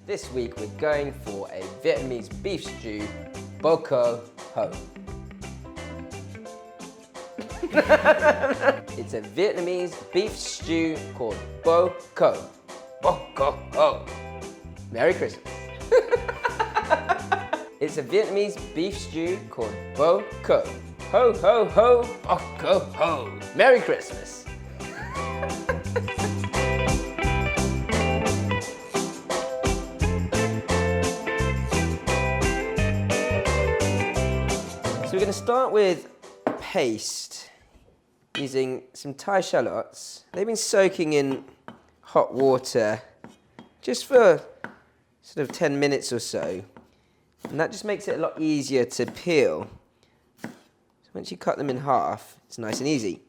This week we're going for a Vietnamese beef stew, bo co ho. It's a Vietnamese beef stew called bo co. Bo co ho. Merry Christmas. It's a Vietnamese beef stew called bo co. Ho ho ho, bo co ho. Merry Christmas. So we're going to start with a paste using some Thai shallots. They've been soaking in hot water just for sort of 10 minutes or so. And that just makes it a lot easier to peel. So once you cut them in half, it's nice and easy.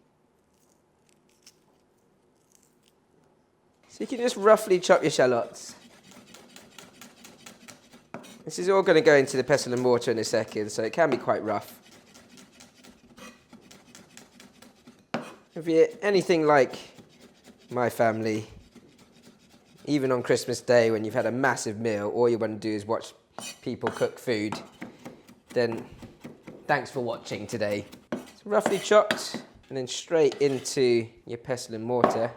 So you can just roughly chop your shallots. This is all going to go into the pestle and mortar in a second, so it can be quite rough. If you're anything like my family, even on Christmas Day when you've had a massive meal, all you want to do is watch people cook food, then thanks for watching today. It's roughly chopped and then straight into your pestle and mortar.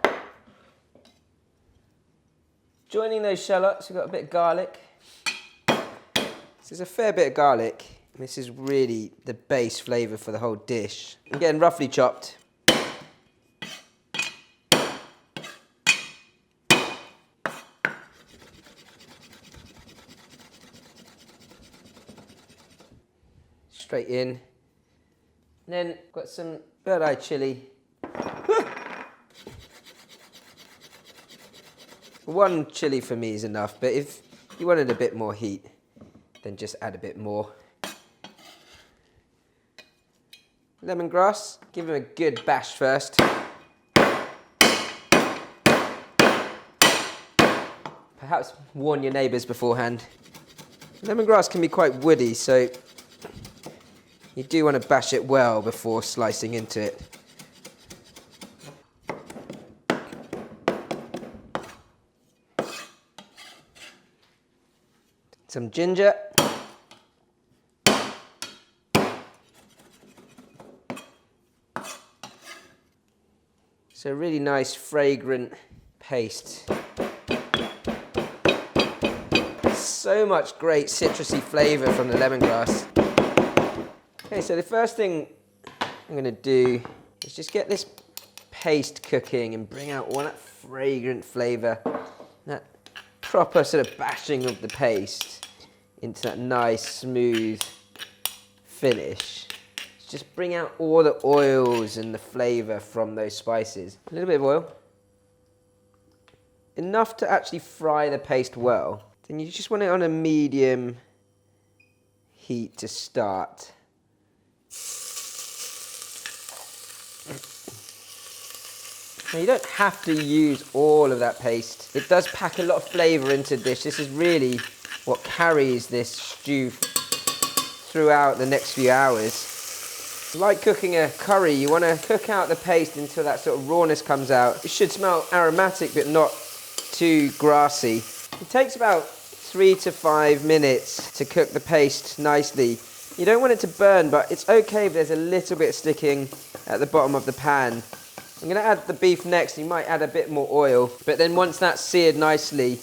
Joining those shallots, we've got a bit of garlic. This is a fair bit of garlic. This is really the base flavour for the whole dish. Again, roughly chopped. Straight in. And then got some bird-eye chilli. One chilli for me is enough, but if you wanted a bit more heat, then just add a bit more. Lemongrass, give them a good bash first. Perhaps warn your neighbours beforehand. Lemongrass can be quite woody, so you do want to bash it well before slicing into it. Some ginger. So really nice, fragrant paste. So much great citrusy flavour from the lemongrass. Okay, so the first thing I'm going to do is just get this paste cooking and bring out all that fragrant flavour, that proper sort of bashing of the paste into that nice, smooth finish. Just bring out all the oils and the flavour from those spices. A little bit of oil. Enough to actually fry the paste well. Then you just want it on a medium heat to start. Now you don't have to use all of that paste. It does pack a lot of flavour into the dish. This is really what carries this stew throughout the next few hours. Like cooking a curry, you want to cook out the paste until that sort of rawness comes out. It should smell aromatic but not too grassy. It takes about 3 to 5 minutes to cook the paste nicely. You don't want it to burn, but it's okay if there's a little bit sticking at the bottom of the pan. I'm going to add the beef next. You might add a bit more oil, but then once that's seared nicely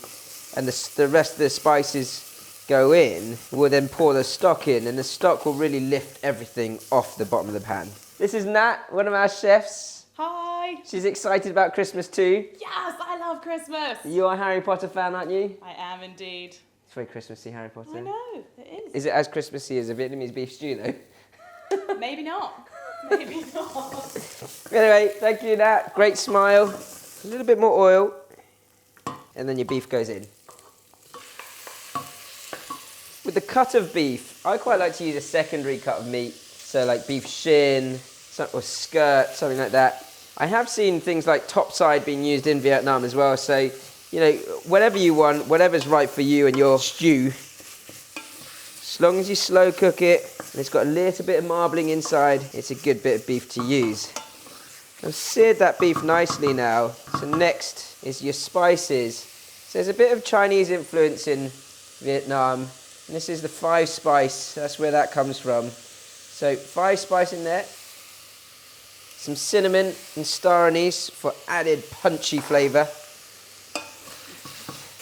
and the rest of the spices go in, we'll then pour the stock in, and the stock will really lift everything off the bottom of the pan. This is Nat, one of our chefs. Hi! She's excited about Christmas too. Yes, I love Christmas! You're a Harry Potter fan, aren't you? I am indeed. It's very Christmassy, Harry Potter. I know, it is. Is it as Christmassy as a Vietnamese beef stew though? Maybe not. Maybe not. Anyway, thank you, Nat. Great smile. A little bit more oil, and then your beef goes in. With the cut of beef, I quite like to use a secondary cut of meat. So like beef shin, or skirt, something like that. I have seen things like topside being used in Vietnam as well. So, you know, whatever you want, whatever's right for you and your stew. As long as you slow cook it, and it's got a little bit of marbling inside, it's a good bit of beef to use. I've seared that beef nicely now. So next is your spices. So there's a bit of Chinese influence in Vietnam. And this is the 5 spice, that's where that comes from. So 5 spice in there. Some cinnamon and star anise for added punchy flavour.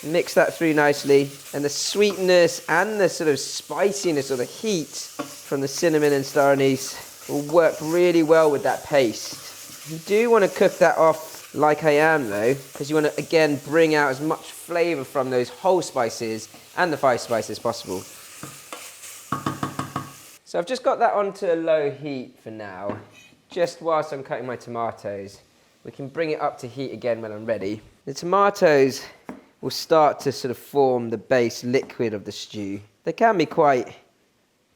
Mix that through nicely. And the sweetness and the sort of spiciness or the heat from the cinnamon and star anise will work really well with that paste. You do want to cook that off like I am though, because you want to again bring out as much flavour from those whole spices and the 5 spices as possible. So I've just got that onto a low heat for now, just whilst I'm cutting my tomatoes. We can bring it up to heat again when I'm ready. The tomatoes will start to sort of form the base liquid of the stew. They can be quite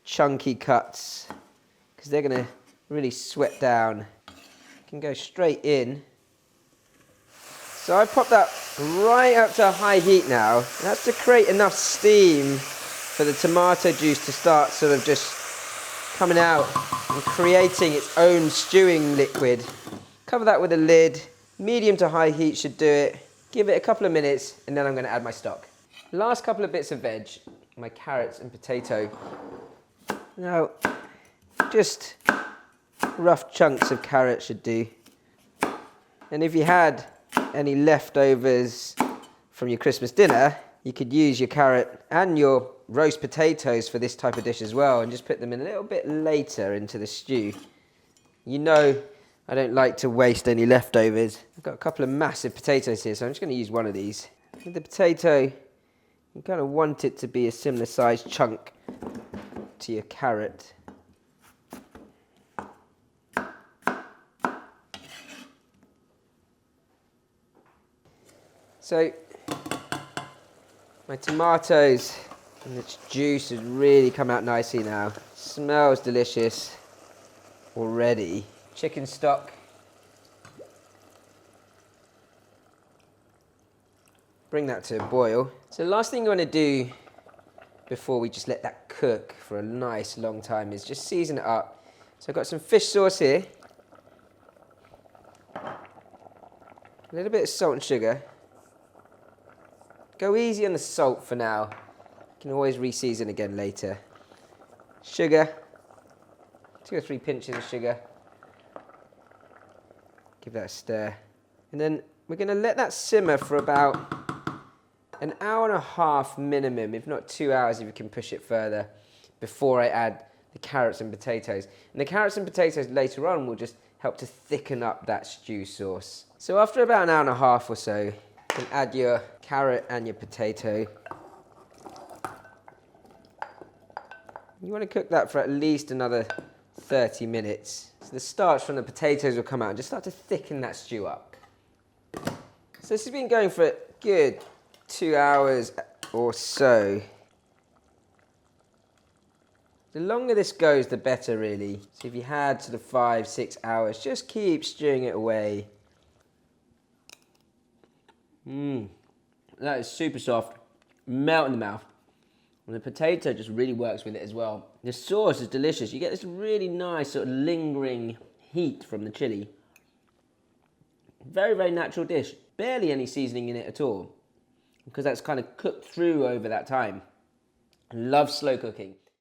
chunky cuts because they're going to really sweat down. You can go straight in. So I pop that right up to a high heat now. And that's to create enough steam for the tomato juice to start sort of just coming out and creating its own stewing liquid. Cover that with a lid. Medium to high heat should do it. Give it a couple of minutes and then I'm going to add my stock. Last couple of bits of veg, my carrots and potato. Now, just rough chunks of carrot should do. And if you had any leftovers from your Christmas dinner, you could use your carrot and your roast potatoes for this type of dish as well and just put them in a little bit later into the stew. You know I don't like to waste any leftovers. I've got a couple of massive potatoes here, so I'm just going to use one of these. With the potato, you kind of want it to be a similar sized chunk to your carrot. So, my tomatoes and its juice has really come out nicely now. Smells delicious already. Chicken stock. Bring that to a boil. So the last thing you want to do before we just let that cook for a nice long time is just season it up. So I've got some fish sauce here. A little bit of salt and sugar. Go easy on the salt for now. You can always re-season again later. Sugar. 2 or 3 pinches of sugar. Give that a stir. And then we're going to let that simmer for about an hour and a half minimum, if not 2 hours if you can push it further, before I add the carrots and potatoes. And the carrots and potatoes later on will just help to thicken up that stew sauce. So after about an hour and a half or so, you can add your carrot and your potato. You want to cook that for at least another 30 minutes. So the starch from the potatoes will come out and just start to thicken that stew up. So this has been going for a good 2 hours or so. The longer this goes, the better really. So if you had sort of 5-6 hours, just keep stewing it away. That is super soft, melt in the mouth. And the potato just really works with it as well. The sauce is delicious. You get this really nice sort of lingering heat from the chili. Very, very natural dish. Barely any seasoning in it at all, because that's kind of cooked through over that time. I love slow cooking.